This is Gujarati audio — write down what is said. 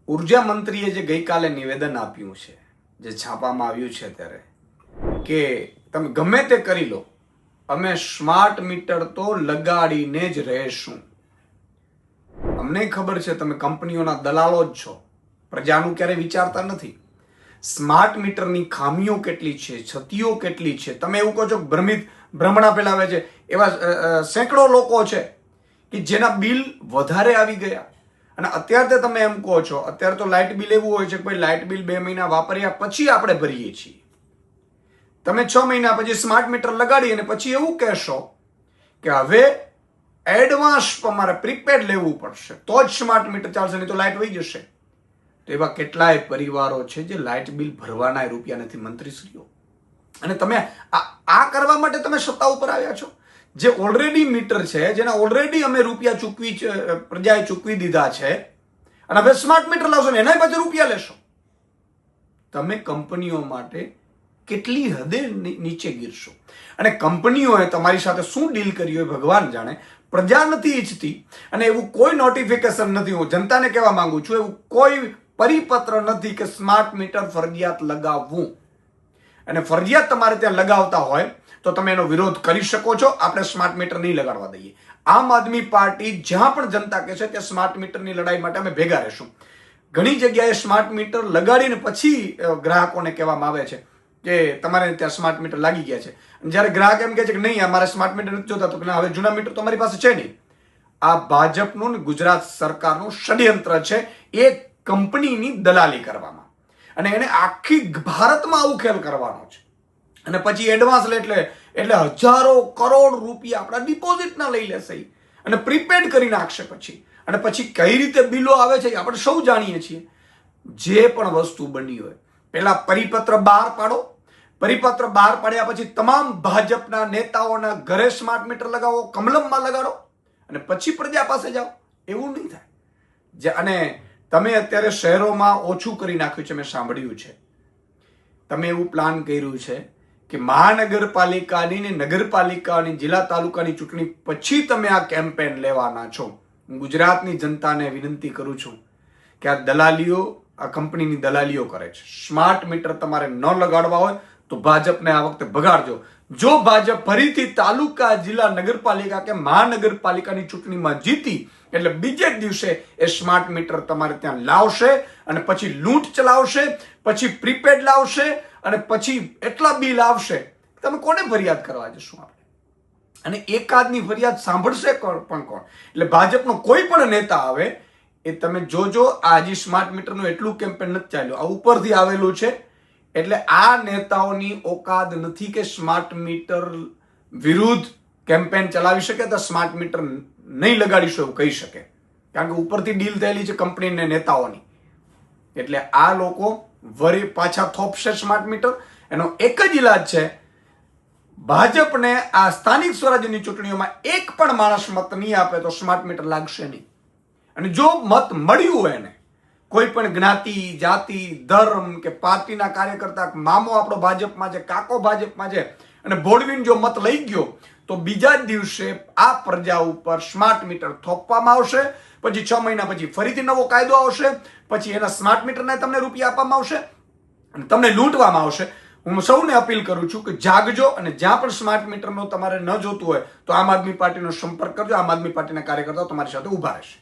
ઉર્જા મંત્રીએ જે ગઈકાલે નિવેદન આપ્યું છે, જે છાપામાં આવ્યું છે ત્યારે, કે તમે ગમે તે કરી લો, અમે સ્માર્ટ મીટર તો લગાડીને જ રહેશું. અમને ખબર છે તમે કંપનીઓના દલાલો જ છો, પ્રજાનું ક્યારે વિચારતા નથી. સ્માર્ટ મીટરની ખામીઓ કેટલી છે, છતીઓ કેટલી છે, તમે એવું કહો છો ભ્રમણા ફેલાવે છે. એવા સેંકડો લોકો છે કે જેના બિલ વધારે આવી ગયા. અને અત્યારે તમે એમ કહો છો, અત્યારે તો લાઇટ બિલ એવું હોય છે કે ભાઈ લાઇટ બિલ 2 મહિના વાપર્યા પછી આપણે ભરીએ છીએ. તમે 6 મહિના પછી સ્માર્ટ મીટર લગાડી અને પછી એવું કહેશો કે હવે એડવાન્સ તમારે પ્રીપેડ લેવું પડશે તો જ સ્માર્ટ મીટર ચાલશે, નહીં તો લાઇટ વહી જશે. તો એવા કેટલાય પરિવારો છે જે લાઇટ બિલ ભરવાના રૂપિયા નથી, મંત્રીશ્રીઓ. અને તમે આ કરવા માટે તમે સત્તા ઉપર આવ્યા છો. જે ઓલરેડી મીટર છે, જેના ઓલરેડી અમે રૂપિયા પ્રજાએ ચૂકવી દીધા છે, અને હવે સ્માર્ટ મીટર લાવશો ને એના પછી રૂપિયા લેશો. તમે કંપનીઓ માટે કેટલી હદે નીચે ગીરશો. અને કંપનીઓએ તમારી સાથે શું ડીલ કરી હોય ભગવાન જાણે. પ્રજા નથી ઈચ્છતી, અને એવું કોઈ નોટિફિકેશન નથી. હું જનતાને કહેવા માંગુ છું, એવું કોઈ પરિપત્ર નથી કે સ્માર્ટ મીટર ફરજિયાત લગાવવું. અને ફરજિયાત તમારે ત્યાં લગાવતા હોય તો તમે એનો વિરોધ કરી શકો છો. આપણે સ્માર્ટ મીટર નહીં લગાડવા દઈએ. આમ આદમી પાર્ટી જ્યાં પણ જનતા કહે છે ત્યાં સ્માર્ટ મીટરની લડાઈ માટે અમે ભેગા રહેશું. ઘણી જગ્યાએ સ્માર્ટ મીટર લગાડીને પછી ગ્રાહકોને કહેવામાં આવે છે કે તમારે ત્યાં સ્માર્ટ મીટર લાગી ગયા છે. જ્યારે ગ્રાહક એમ કહે છે કે નહીં, અમારે સ્માર્ટ મીટર નથી જોતા, તો કે હવે જૂના મીટર તો અમારી પાસે છે નહીં. આ ભાજપનું ને ગુજરાત સરકારનું ષડયંત્ર છે, એ કંપનીની દલાલી કરવામાં. અને એને આખી ભારતમાં આવું ખેલ કરવાનો છે. અને પછી એડવાન્સ લે એટલે હજારો કરોડ રૂપિયા આપણા ડિપોઝિટના લઈ લેશે અને પ્રીપેડ કરી નાખશે પછી. અને પછી કઈ રીતે બિલો આવે છે આપણે સૌ જાણીએ છીએ. જે પણ વસ્તુ બની હોય પહેલા પરિપત્ર બહાર પાડો. પરિપત્ર બહાર પાડ્યા પછી તમામ ભાજપના નેતાઓના ઘરે સ્માર્ટ મીટર લગાવો, કમલમમાં લગાડો, અને પછી પ્રજા પાસે જાઓ. એવું નહીં થાય. અને તમે અત્યારે શહેરોમાં ઓછું કરી નાખ્યું છે, મેં સાંભળ્યું છે. તમે એવું પ્લાન કર્યું છે કે મહાનગરપાલિકાની ને નગરપાલિકાની, જિલ્લા તાલુકાની ચૂંટણી પછી તમે આ કેમ્પેન લેવાના છો. હું ગુજરાતની જનતાને વિનંતી કરું છું કે આ દલાલીઓ, આ કંપનીની દલાલીઓ કરે છે. સ્માર્ટ મીટર તમારે ન લગાડવા હોય તો ભાજપને આ વખતે ભગાડજો. જો ભાજપ ફરીથી તાલુકા, જિલ્લા, નગરપાલિકા કે મહાનગરપાલિકાની ચૂંટણીમાં જીતી એટલે બીજે જ દિવસે એ સ્માર્ટ મીટર તમારે ત્યાં લાવશે, અને પછી લૂંટ ચલાવશે, પછી પ્રીપેડ લાવશે, અને પછી એટલા બિલ આવશે તમે કોને ફરિયાદ કરવા જશું આપણે? અને એકાદની ફરિયાદ સાંભળશે પણ કોણ? એટલે ભાજપનો કોઈ પણ નેતા આવે એ તમે જોજો. આ હજી સ્માર્ટ મીટરનું એટલું કેમ્પેન નથી ચાલ્યું, આ ઉપરથી આવેલું છે. એટલે આ નેતાઓની ઓકાદ નથી કે સ્માર્ટ મીટર વિરુદ્ધ કેમ્પેન ચલાવી શકે, તો સ્માર્ટ મીટર નહીં લગાડીશું એવું કહી શકે. કારણ કે ઉપરથી ડીલ થયેલી છે કંપનીને નેતાઓની. એટલે આ લોકો વળી પાછા થોપશે સ્માર્ટ મીટર. એનો એક જ ઈલાજ છે, ભાજપને આ સ્થાનિક સ્વરાજ્યની ચૂંટણીઓમાં એક પણ માણસ મત નહીં આપે તો સ્માર્ટ મીટર લાગશે નહીં. અને જો મત મળ્યું હોય એને, કોઈ પણ જ્ઞાતિ, જાતિ, ધર્મ કે પાર્ટીના કાર્યકર્તા, મામો આપણો ભાજપમાં છે, કાકો ભાજપમાં છે, અને ભોળવીન જો મત લઈ ગયો તો બીજા જ દિવસે આ પ્રજા ઉપર સ્માર્ટ મીટર થોપવામાં આવશે. પછી 6 મહિના પછી ફરીથી નવો કાયદો આવશે, પછી એના સ્માર્ટ મીટરના તમને રૂપિયા આપવામાં આવશે અને તમને લૂંટવામાં આવશે. હું સૌને અપીલ કરું છું કે જાગજો, અને જ્યાં પણ સ્માર્ટ મીટરનો તમારે ન જોતું હોય તો આમ આદમી પાર્ટીનો સંપર્ક કરજો. આમ આદમી પાર્ટીના કાર્યકર્તાઓ તમારી સાથે ઉભા રહેશે.